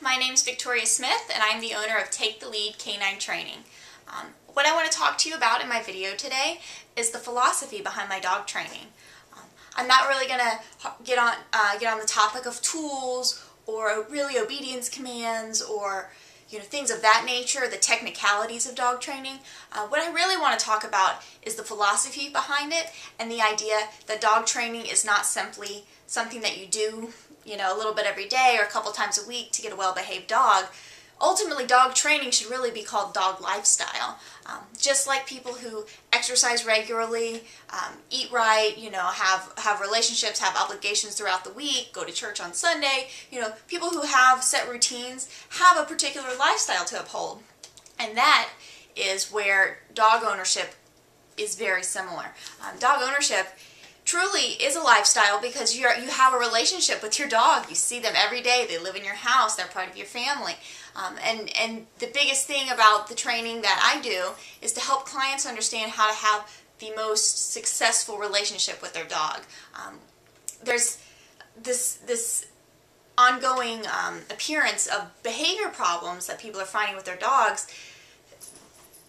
My name's Victoria Smith and I'm the owner of Take the Lead Canine Training. What I want to talk to you about in my video today is the philosophy behind my dog training. I'm not really going to get on the topic of tools or really obedience commands or things of that nature, the technicalities of dog training. What I really want to talk about is the philosophy behind it and the idea that dog training is not simply something that you do a little bit every day or a couple times a week to get a well-behaved dog. Ultimately, dog training should really be called dog lifestyle. Just like people who exercise regularly, eat right, have relationships, have obligations throughout the week, go to church on Sunday, people who have set routines have a particular lifestyle to uphold. And that is where dog ownership is very similar. Dog ownership truly is a lifestyle because you have a relationship with your dog. You see them every day. They live in your house. They're part of your family. And the biggest thing about the training that I do is to help clients understand how to have the most successful relationship with their dog. There's this ongoing appearance of behavior problems that people are finding with their dogs,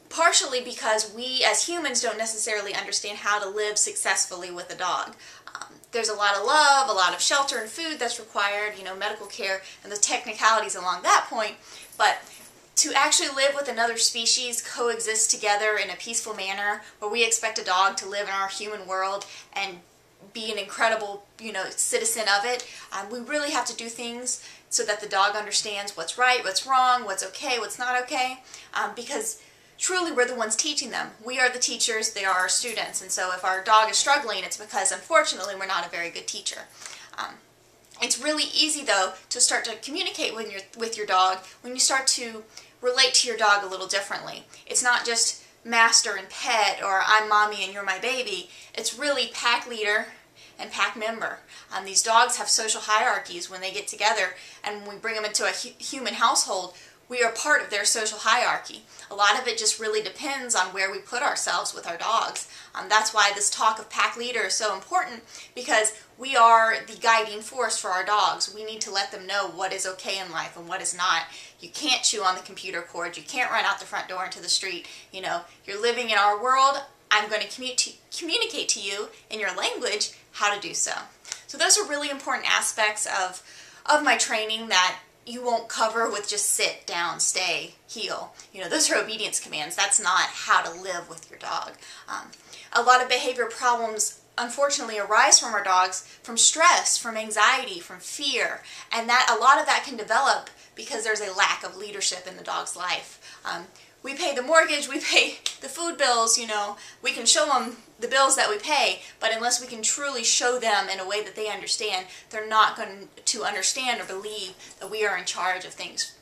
partially because we as humans don't necessarily understand how to live successfully with a dog. There's a lot of love, a lot of shelter and food that's required, medical care and the technicalities along that point, but to actually live with another species, coexist together in a peaceful manner where we expect a dog to live in our human world and be an incredible, citizen of it, we really have to do things so that the dog understands what's right, what's wrong, what's okay, what's not okay, because truly we're the ones teaching them. We are the teachers, they are our students, and so if our dog is struggling, it's because unfortunately we're not a very good teacher. It's really easy though to start to communicate with your dog when you start to relate to your dog a little differently. It's not just master and pet or I'm mommy and you're my baby. It's really pack leader and pack member. These dogs have social hierarchies when they get together, and when we bring them into a human household, we are part of their social hierarchy. A lot of it just really depends on where we put ourselves with our dogs. That's why this talk of pack leader is so important, because we are the guiding force for our dogs. We need to let them know what is okay in life and what is not. You can't chew on the computer cord. You can't run out the front door into the street. You're living in our world. I'm going to communicate to you in your language how to do so. So those are really important aspects of my training that you won't cover with just sit, down, stay, heel. Those are obedience commands. That's not how to live with your dog. A lot of behavior problems unfortunately arise from our dogs from stress, from anxiety, from fear, and that a lot of that can develop because there's a lack of leadership in the dog's life. We pay the mortgage, we pay the food bills, we can show them the bills that we pay, but unless we can truly show them in a way that they understand, they're not going to understand or believe that we are in charge of things.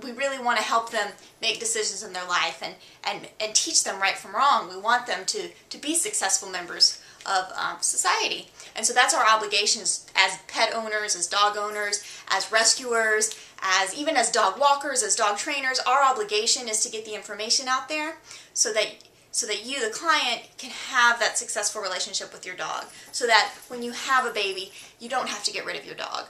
We really want to help them make decisions in their life and teach them right from wrong. We want them to be successful members of society. And so that's our obligations as pet owners, as dog owners, as rescuers, even as dog walkers, as dog trainers. Our obligation is to get the information out there so that you, the client, can have that successful relationship with your dog, so that when you have a baby, you don't have to get rid of your dog.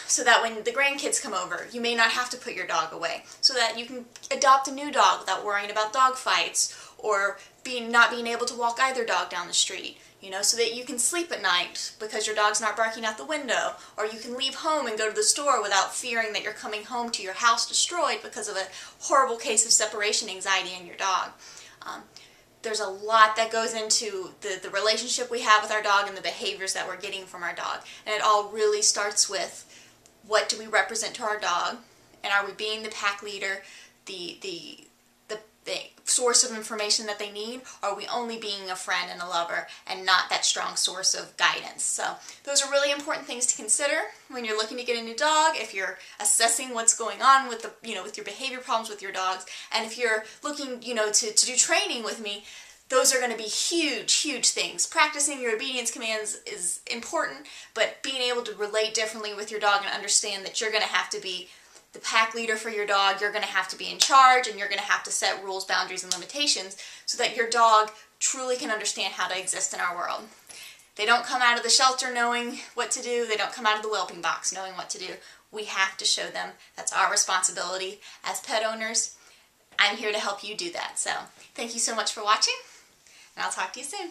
So that when the grandkids come over, you may not have to put your dog away. So that you can adopt a new dog without worrying about dog fights or not being able to walk either dog down the street. So that you can sleep at night because your dog's not barking out the window, or you can leave home and go to the store without fearing that you're coming home to your house destroyed because of a horrible case of separation anxiety in your dog. There's a lot that goes into the relationship we have with our dog and the behaviors that we're getting from our dog. And it all really starts with, what do we represent to our dog? And are we being the pack leader, the source of information that they need? Or are we only being a friend and a lover and not that strong source of guidance? So those are really important things to consider when you're looking to get a new dog, if you're assessing what's going on with with your behavior problems with your dogs, and if you're looking to do training with me. Those are going to be huge things. Practicing your obedience commands is important, but being able to relate differently with your dog and understand that you're going to have to be the pack leader for your dog, you're going to have to be in charge, and you're going to have to set rules, boundaries, and limitations so that your dog truly can understand how to exist in our world. They don't come out of the shelter knowing what to do. They don't come out of the whelping box knowing what to do. We have to show them. That's our responsibility as pet owners. I'm here to help you do that. So thank you so much for watching, and I'll talk to you soon.